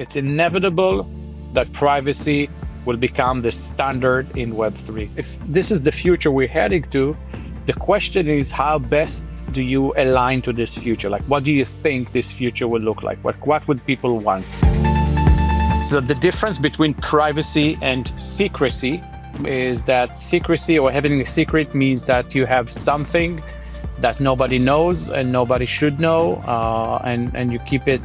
It's inevitable that privacy will become the standard in Web3. If this is the future we're heading to, the question is, how best do you align to this future? Like, what do you think this future will look like? What would people want? So the difference between privacy and secrecy is that secrecy, or having a secret, means that you have something that nobody knows and nobody should know, and you keep it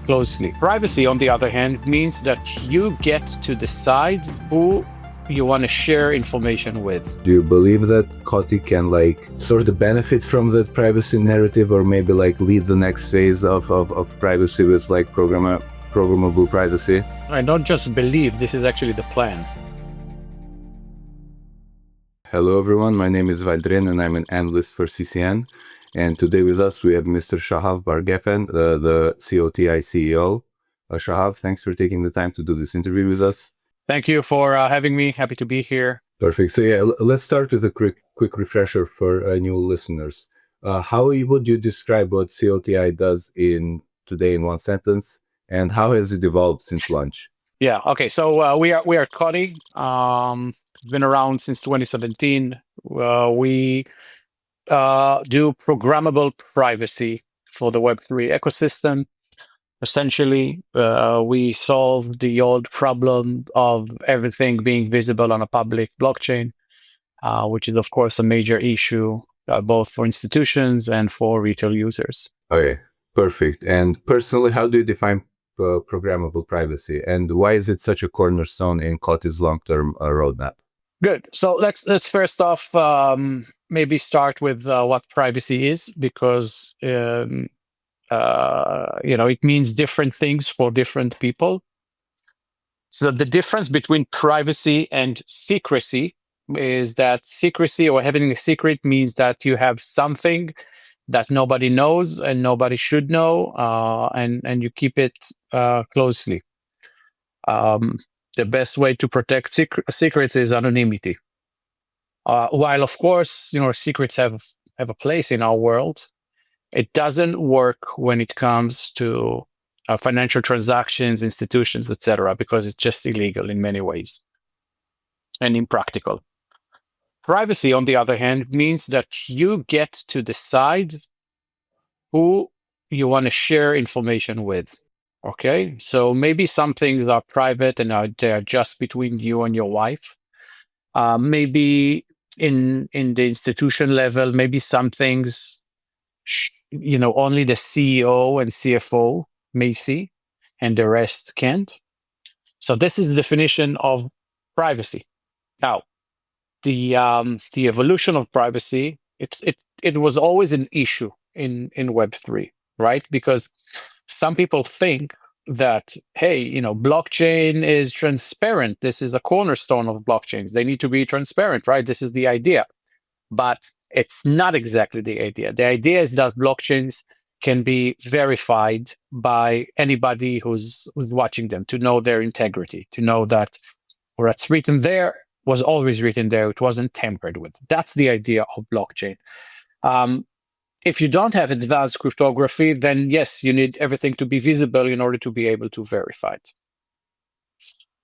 closely. Privacy, on the other hand, means that you get to decide who you want to share information with. Do you believe that COTI can sort of benefit from that privacy narrative, or maybe lead the next phase of privacy with programmable privacy? I don't just believe, this is actually the plan. Hello everyone, my name is Valdrin and I'm an analyst for CCN. And today with us we have Mr. Shahaf Bar-Geffen, the COTI CEO. Shahaf, thanks for taking the time to do this interview with us. Thank you for having me. Happy to be here. Perfect. So yeah, let's start with a quick refresher for new listeners. How would you describe what COTI does today in one sentence, and how has it evolved since launch? Yeah. Okay. So we are COTI. Been around since 2017. We do programmable privacy for the Web3 ecosystem. Essentially, we solve the old problem of everything being visible on a public blockchain, which is, of course, a major issue both for institutions and for retail users. Okay, perfect. And personally, how do you define programmable privacy, and why is it such a cornerstone in COTI's long-term roadmap? Good. So let's first off maybe start with what privacy is, because it means different things for different people. So the difference between privacy and secrecy is that secrecy, or having a secret, means that you have something that nobody knows and nobody should know, and you keep it closely. The best way to protect secrets is anonymity. While, of course, secrets have a place in our world, it doesn't work when it comes to financial transactions, institutions, etc., because it's just illegal in many ways and impractical. Privacy, on the other hand, means that you get to decide who you want to share information with. Okay, so maybe some things are private and they are just between you and your wife. Maybe in the institution level, maybe some things, only the CEO and CFO may see, and the rest can't. So this is the definition of privacy. Now, the evolution of privacy, it was always an issue in Web3, right? Because some people think that, hey, blockchain is transparent. This is a cornerstone of blockchains. They need to be transparent, right? This is the idea. But it's not exactly the idea. The idea is that blockchains can be verified by anybody who's watching them, to know their integrity, to know that what's written there was always written there. It wasn't tampered with. That's the idea of blockchain. If you don't have advanced cryptography, then yes, you need everything to be visible in order to be able to verify it.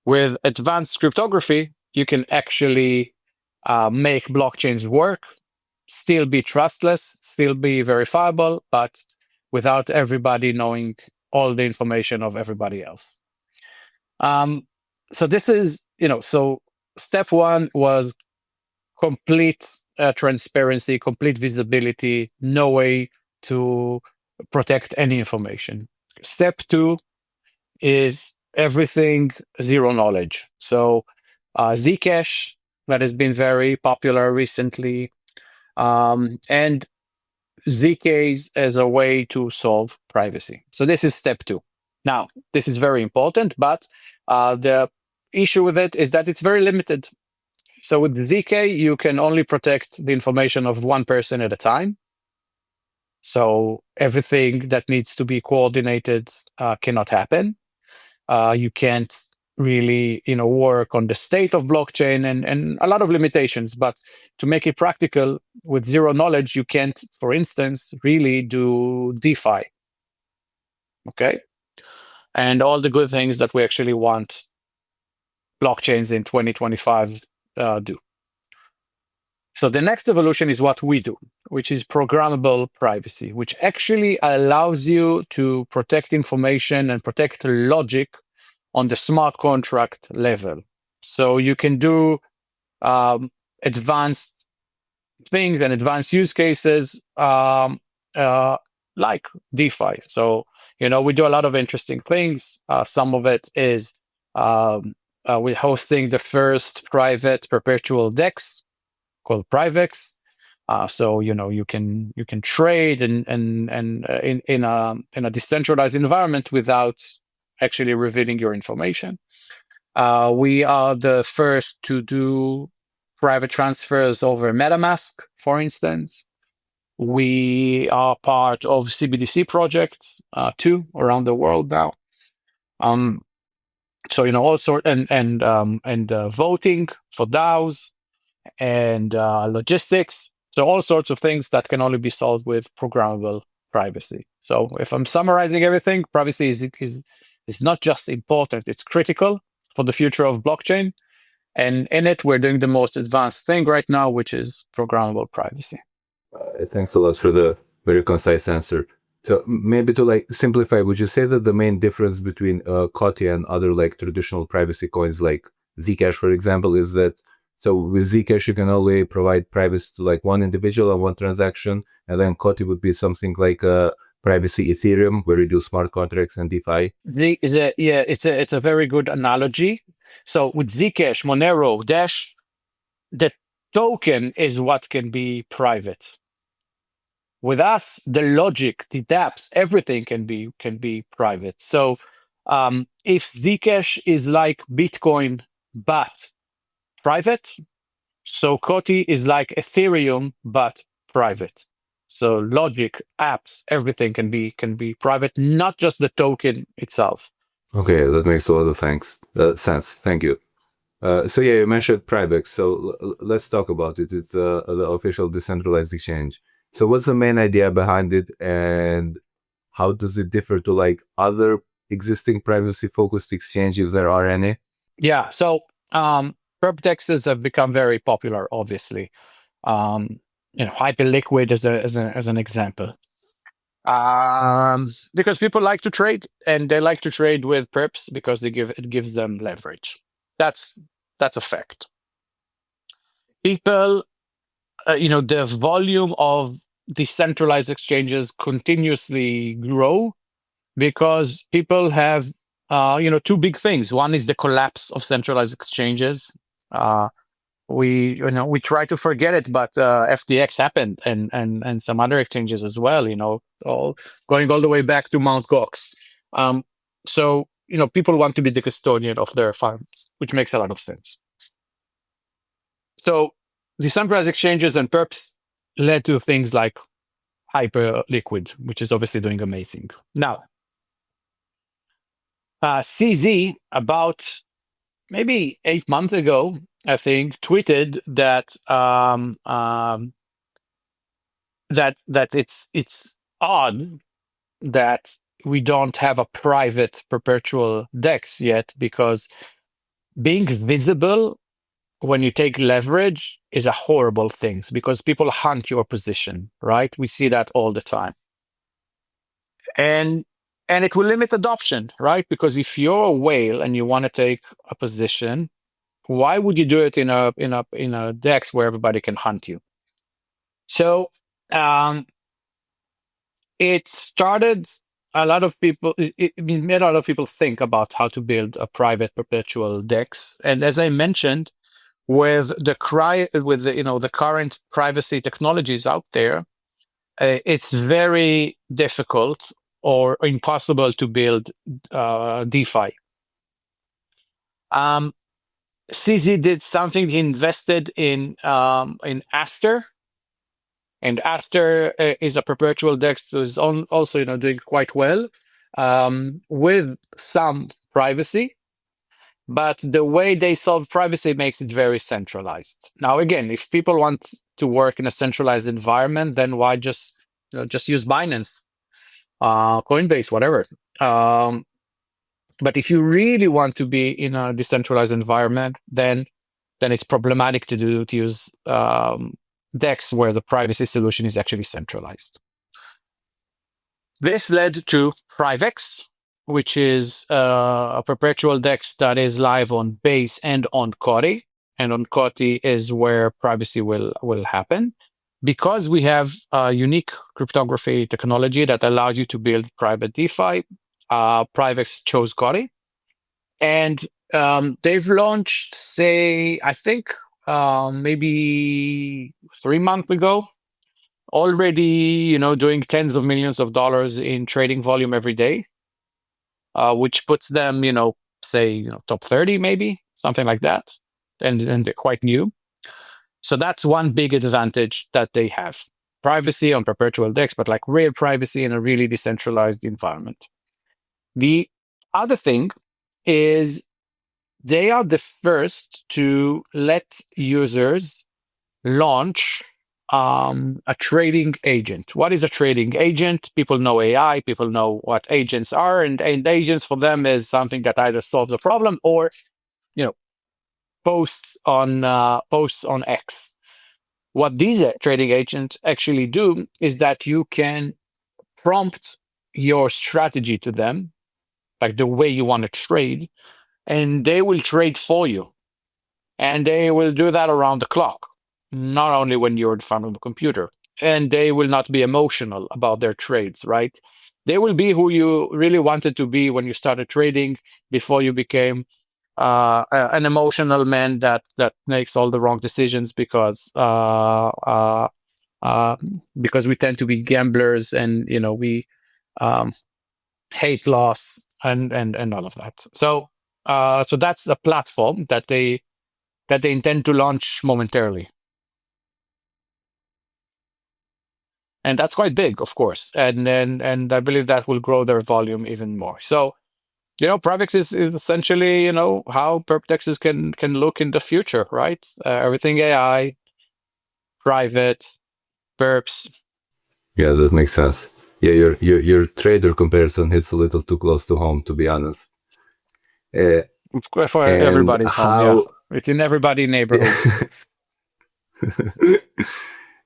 With advanced cryptography, you can actually make blockchains work, still be trustless, still be verifiable, but without everybody knowing all the information of everybody else. So this is, so step one was complete transparency, complete visibility, no way to protect any information. Step two is everything zero knowledge. So Zcash, that has been very popular recently, and ZKs as a way to solve privacy. So this is step two. Now, this is very important, but the issue with it is that it's very limited. So with ZK, you can only protect the information of one person at a time. So everything that needs to be coordinated cannot happen. You can't really, work on the state of blockchain and a lot of limitations. But to make it practical, with zero knowledge, you can't, for instance, really do DeFi. Okay. and all the good things that we actually want blockchains in 2025 do. So the next evolution is what we do, which is programmable privacy, which actually allows you to protect information and protect logic on the smart contract level. So you can do advanced things and advanced use cases like DeFi. So, we do a lot of interesting things. Some of it is we're hosting the first private perpetual DEX called Privex. So you can trade in a decentralized environment without actually revealing your information. We are the first to do private transfers over MetaMask, for instance. We are part of CBDC projects too around the world now. So all sort and voting for DAOs and logistics. So all sorts of things that can only be solved with programmable privacy. So if I'm summarizing everything, privacy is not just important; it's critical for the future of blockchain. And in it, we're doing the most advanced thing right now, which is programmable privacy. Thanks a lot for the very concise answer. So maybe to simplify, would you say that the main difference between COTI and other traditional privacy coins like Zcash, for example, is that so with Zcash you can only provide privacy to one individual on one transaction, and then COTI would be something like privacy Ethereum, where you do smart contracts and DeFi. It's a very good analogy. So with Zcash, Monero, Dash, the token is what can be private. With us, the logic, the dApps, everything can be private. So if Zcash is like Bitcoin but private, so COTI is like Ethereum but private. So logic, apps, everything can be private, not just the token itself. Okay, that makes a lot of sense. Thank you. So yeah, you mentioned Privex. So let's talk about it. It's the official decentralized exchange. So what's the main idea behind it, and how does it differ to other existing privacy-focused exchanges, if there are any? Yeah. So perp dexes have become very popular, obviously. Hyperliquid as an example. Because people like to trade, and they like to trade with perps because it gives them leverage. That's a fact. People, the volume of decentralized exchanges continuously grow because people have two big things. One is the collapse of centralized exchanges. We try to forget it, but FTX happened, and some other exchanges as well. All going all the way back to Mt. Gox. So people want to be the custodian of their funds, which makes a lot of sense. So decentralized exchanges and perps led to things like Hyperliquid, which is obviously doing amazing. Now, CZ, about maybe 8 months ago, I think, tweeted that that it's odd that we don't have a private perpetual DEX yet, because being visible when you take leverage is a horrible thing, because people hunt your position, right? We see that all the time. And it will limit adoption, right? Because if you're a whale and you want to take a position, why would you do it in a DEX where everybody can hunt you? So it started a lot of people. It made a lot of people think about how to build a private perpetual DEX. And as I mentioned, with the current privacy technologies out there, it's very difficult or impossible to build DeFi. CZ did something. He invested in Aster, and Aster is a perpetual DEX that is also doing quite well with some privacy. But the way they solve privacy makes it very centralized. Now, again, if people want to work in a centralized environment, then why just use Binance, Coinbase, whatever. But if you really want to be in a decentralized environment, then it's problematic to use DEX where the privacy solution is actually centralized. This led to Privex, which is a perpetual DEX that is live on Base and on COTI. And on COTI is where privacy will happen. Because we have a unique cryptography technology that allows you to build private DeFi, Privex chose COTI. And they've launched, say, I think maybe 3 months ago, already, doing tens of millions of dollars in trading volume every day, which puts them, say, top 30, maybe something like that. And they're quite new. So that's one big advantage that they have. Privacy on perpetual DEX, but like real privacy in a really decentralized environment. The other thing is they are the first to let users launch a trading agent. What is a trading agent? People know AI, people know what agents are, and agents for them is something that either solves a problem or, posts on X. What these trading agents actually do is that you can prompt your strategy to them, like the way you want to trade, and they will trade for you. And they will do that around the clock, not only when you're in front of the computer. And they will not be emotional about their trades, right? They will be who you really wanted to be when you started trading, before you became an emotional man that makes all the wrong decisions because we tend to be gamblers, and we hate loss and all of that. So that's a platform that they intend to launch momentarily. And that's quite big, of course. And I believe that will grow their volume even more. So, Privex is essentially, how perp dexes can look in the future, right? Everything AI, private, perps. Yeah, that makes sense. Yeah, your trader comparison hits a little too close to home, to be honest. For everybody's home, yeah. It's in everybody's neighborhood.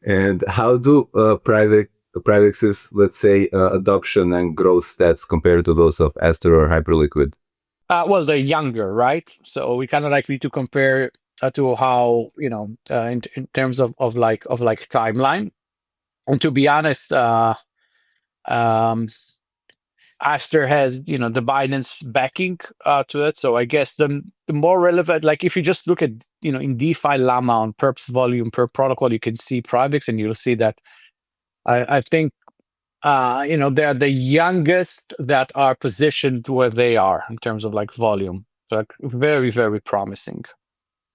And how do Privex's, let's say, adoption and growth stats compare to those of Aster or Hyperliquid? Well, they're younger, right? So we kind of need to compare to how, in terms of timeline. And to be honest, Aster has, the Binance backing to it. So I guess the more relevant, like if you just look at, in DeFi Llama on perps volume per protocol, you can see Privex, and you'll see that I think, they're the youngest that are positioned where they are in terms of volume. So very, very promising.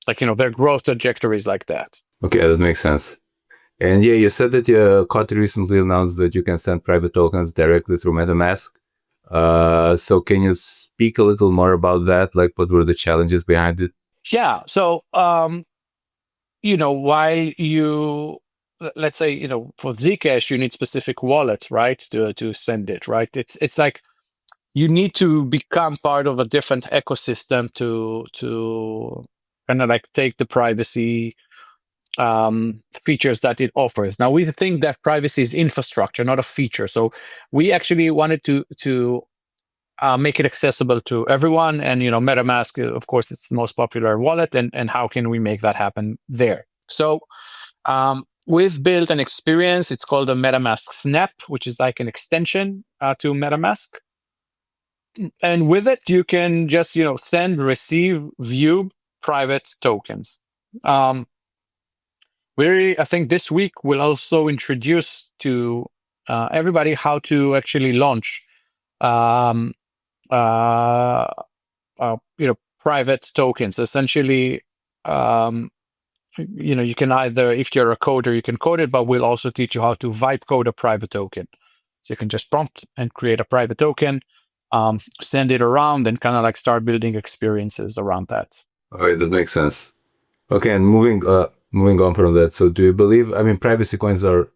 Their growth trajectory is like that. Okay, that makes sense. And yeah, you said that COTI recently announced that you can send private tokens directly through MetaMask. So can you speak a little more about that? Like, what were the challenges behind it? Yeah. So, while let's say, for Zcash, you need specific wallets, right, to send it, right? It's like you need to become part of a different ecosystem to kind of take the privacy features that it offers. Now, we think that privacy is infrastructure, not a feature. So we actually wanted to make it accessible to everyone. And, MetaMask, of course, it's the most popular wallet. And how can we make that happen there? So we've built an experience. It's called a MetaMask Snap, which is like an extension to MetaMask. And with it, you can just, send, receive, view private tokens. I think this week we'll also introduce to everybody how to actually launch, private tokens. Essentially, you can either, if you're a coder, you can code it, but we'll also teach you how to vibe code a private token. So you can just prompt and create a private token, send it around, and kind of start building experiences around that. Okay, that makes sense. Okay, and moving on from that, so do you believe, privacy coins are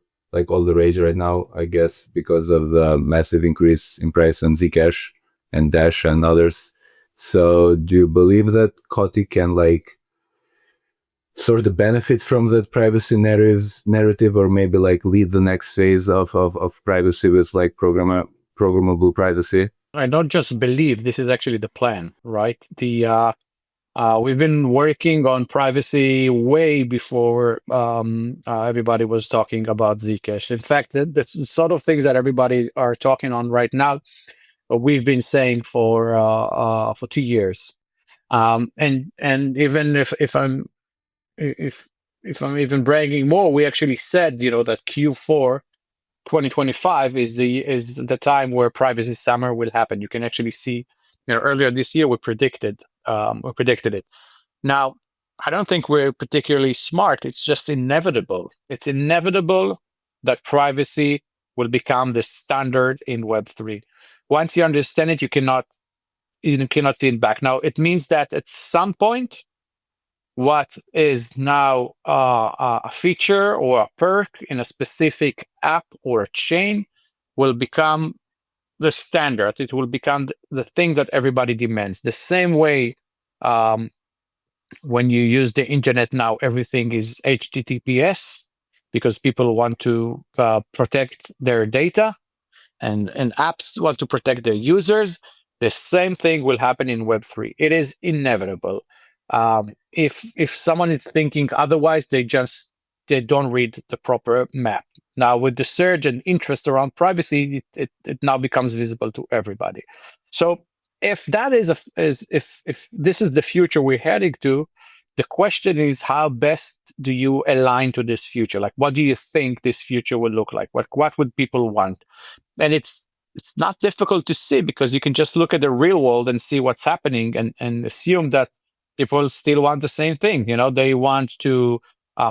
all the rage right now, I guess, because of the massive increase in price on Zcash and Dash and others. So do you believe that COTI can like sort of benefit from that privacy narrative, or maybe like lead the next phase of privacy with like programmable privacy? I don't just believe, this is actually the plan, right? We've been working on privacy way before everybody was talking about Zcash. In fact, the sort of things that everybody are talking on right now, we've been saying for 2 years. And even if I'm even bragging more, we actually said, that Q4 2025 is the time where privacy summer will happen. You can actually see, earlier this year we predicted it. Now, I don't think we're particularly smart. It's just inevitable. It's inevitable that privacy will become the standard in Web3. Once you understand it, you cannot see it back. Now, it means that at some point, what is now a feature or a perk in a specific app or a chain will become the standard. It will become the thing that everybody demands. The same way when you use the internet now, everything is HTTPS because people want to protect their data, and apps want to protect their users. The same thing will happen in Web3. It is inevitable. If someone is thinking otherwise, they don't read the proper map. Now, with the surge and interest around privacy, it now becomes visible to everybody. So, if that is if this is the future we're heading to, the question is, how best do you align to this future? Like, what do you think this future will look like? What would people want? And it's not difficult to see, because you can just look at the real world and see what's happening, and assume that people still want the same thing. They want to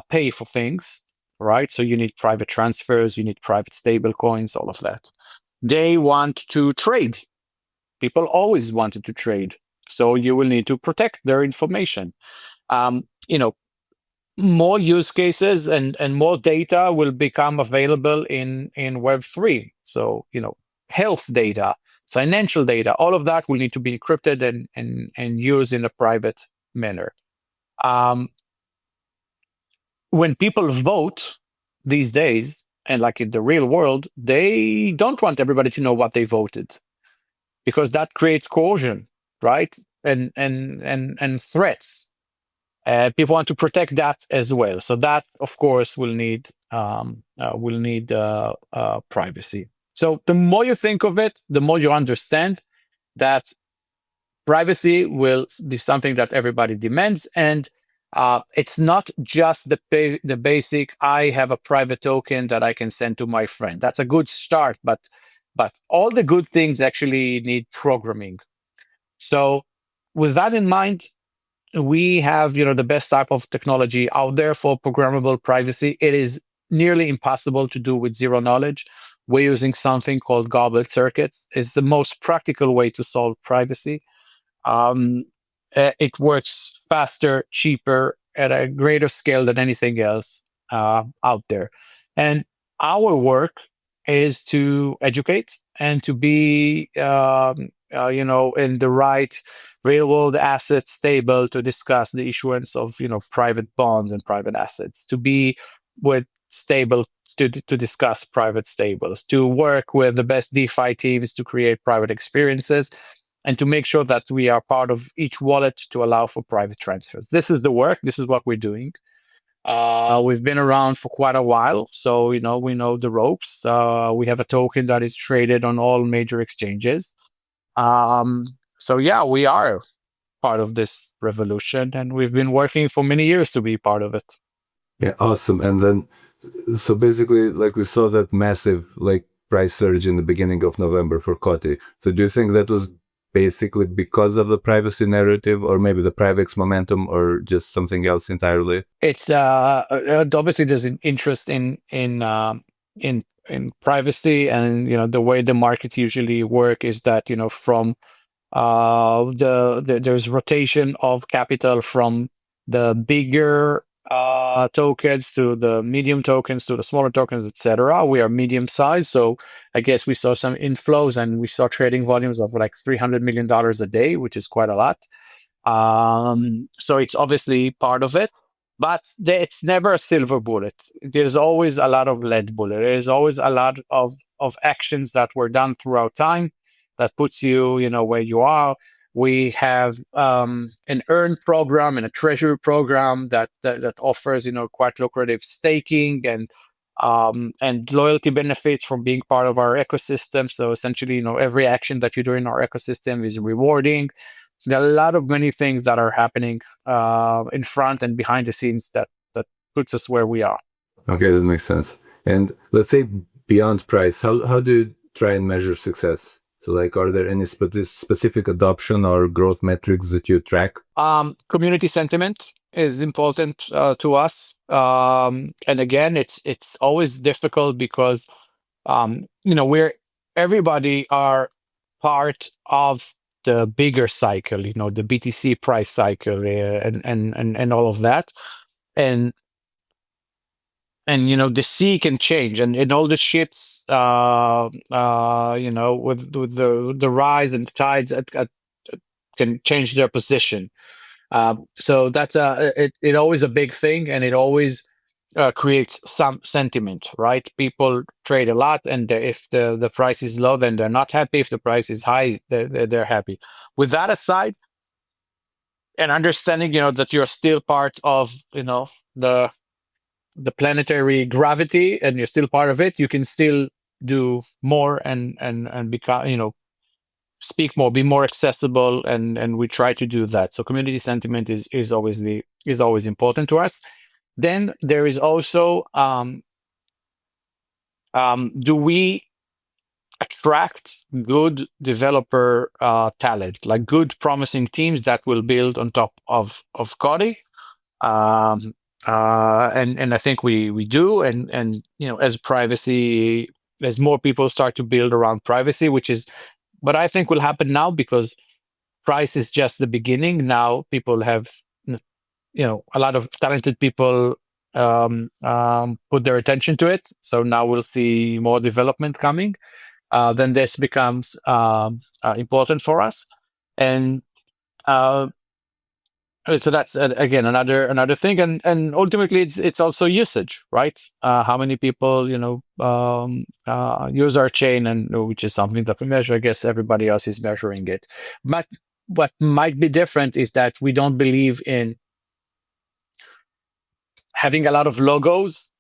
pay for things, right? So you need private transfers, you need private stable coins, all of that. They want to trade. People always wanted to trade, so you will need to protect their information. More use cases and more data will become available in Web3. So, health data, financial data, all of that will need to be encrypted and used in a private manner. When people vote these days, and like in the real world, they don't want everybody to know what they voted, because that creates coercion, right? And threats. People want to protect that as well. So that, of course, will need privacy. So the more you think of it, the more you understand that privacy will be something that everybody demands, and it's not just the basic, I have a private token that I can send to my friend. That's a good start, but all the good things actually need programming. So with that in mind, we have the best type of technology out there for programmable privacy. It is nearly impossible to do with zero knowledge. We're using something called goblet circuits. It's the most practical way to solve privacy. It works faster, cheaper, at a greater scale than anything else out there. And our work is to educate and to be in the right real world asset stable to discuss the issuance of private bonds and private assets, to be with stable to discuss private stables, to work with the best DeFi teams to create private experiences, and to make sure that we are part of each wallet to allow for private transfers. This is the work. This is what we're doing. We've been around for quite a while, so we know the ropes. We have a token that is traded on all major exchanges. So yeah, we are part of this revolution, and we've been working for many years to be part of it. Yeah, awesome. And then, so basically, like we saw that massive like price surge in the beginning of November for COTI. So do you think that was basically because of the privacy narrative, or maybe the Privex momentum, or just something else entirely? It's obviously there's an interest in privacy, and the way the markets usually work is that from there's rotation of capital from the bigger tokens to the medium tokens to the smaller tokens, etc. We are medium size, so I guess we saw some inflows and we saw trading volumes of like $300 million a day, which is quite a lot. So it's obviously part of it, but it's never a silver bullet. There's always a lot of lead bullet. There's always a lot of actions that were done throughout time that puts you, where you are. We have an earn program and a treasury program that offers, quite lucrative staking and loyalty benefits from being part of our ecosystem. So essentially, every action that you do in our ecosystem is rewarding. There are a lot of many things that are happening in front and behind the scenes that puts us where we are. Okay, that makes sense. And let's say beyond price, how do you try and measure success? So like, are there any specific adoption or growth metrics that you track? Community sentiment is important to us. And again, it's always difficult because, everybody are part of the bigger cycle, the BTC price cycle and all of that. And the sea can change and all the ships with the rise and tides can change their position. So that's it always a big thing, and it always creates some sentiment, right? People trade a lot, and if the price is low, then they're not happy. If the price is high, they're happy. With that aside, and understanding that you're still part of the planetary gravity and you're still part of it, you can still do more and become speak more, be more accessible, and we try to do that. So community sentiment is always important to us. Then there is also do we attract good developer talent, like good promising teams that will build on top of COTI. And I think we do, and as more people start to build around privacy, but I think will happen now because price is just the beginning. Now people have a lot of talented people put their attention to it, so now we'll see more development coming. Then this becomes important for us, and so that's again another thing, and ultimately it's also usage, right? How many people use our chain, and which is something that we measure. I guess everybody else is measuring it, but what might be different is that we don't believe in having a lot of logos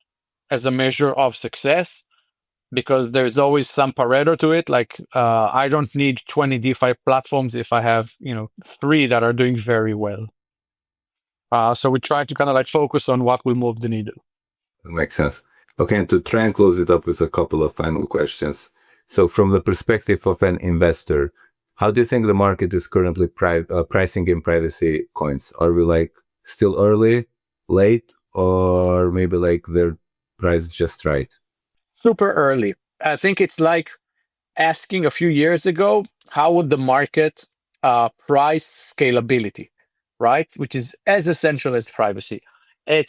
as a measure of success, because there's always some Pareto to it. Like I don't need 20 DeFi platforms if I have 3 that are doing very well. So we try to kind of focus on what will move the needle. That makes sense. Okay, and to try and close it up with a couple of final questions. So from the perspective of an investor, how do you think the market is currently pricing in privacy coins? Are we still early, late, or maybe they're priced just right? Super early. I think it's like asking a few years ago, how would the market price scalability, right? Which is as essential as privacy. I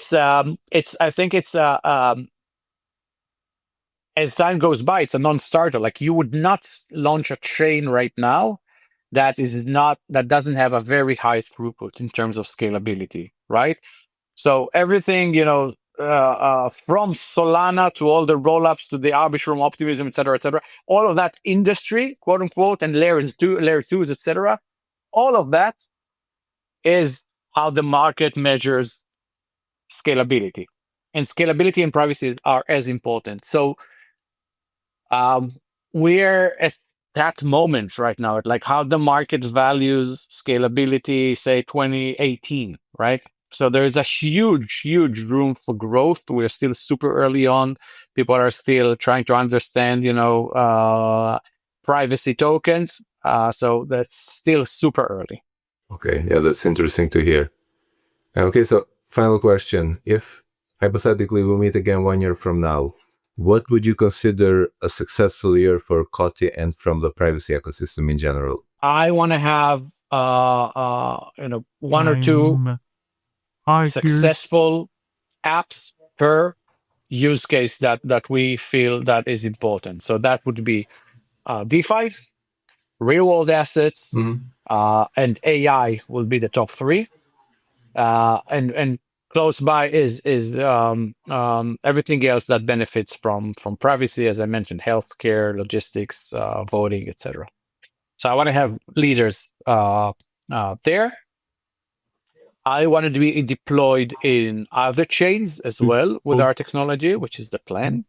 think it's as time goes by, it's a non-starter. Like you would not launch a chain right now that doesn't have a very high throughput in terms of scalability, right? So everything, from Solana to all the rollups to the Arbitrum optimism, et cetera, all of that industry, quote unquote, and layer 2s, et cetera, all of that is how the market measures scalability. And scalability and privacy are as important. So we're at that moment right now, at how the market values scalability, say 2018, right? So there is a huge room for growth. We're still super early on. People are still trying to understand, privacy tokens. So that's still super early. Okay, yeah, that's interesting to hear. Okay, so final question. If hypothetically we meet again 1 year from now, what would you consider a successful year for COTI and from the privacy ecosystem in general? I want to have one or two successful apps per use case that we feel that is important. So that would be DeFi, real world assets, and AI will be the top three. And close by is everything else that benefits from privacy, as I mentioned, healthcare, logistics, voting, etc. So I want to have leaders there. I wanted to be deployed in other chains as well with our technology, which is the plan.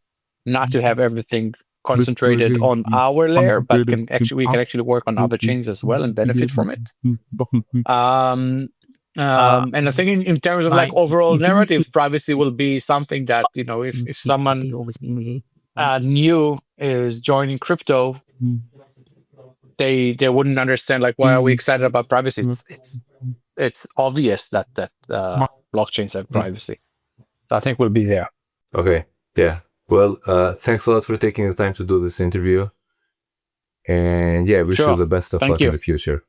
Not to have everything concentrated on our layer, but we can actually work on other chains as well and benefit from it. And I think in terms of like overall narrative, privacy will be something that, you know, if someone new is joining crypto, they wouldn't understand like why are we excited about privacy. It's obvious that blockchains have privacy. So I think we'll be there. Okay. Yeah. Well, thanks a lot for taking the time to do this interview. And yeah, wish you the best of luck in the future.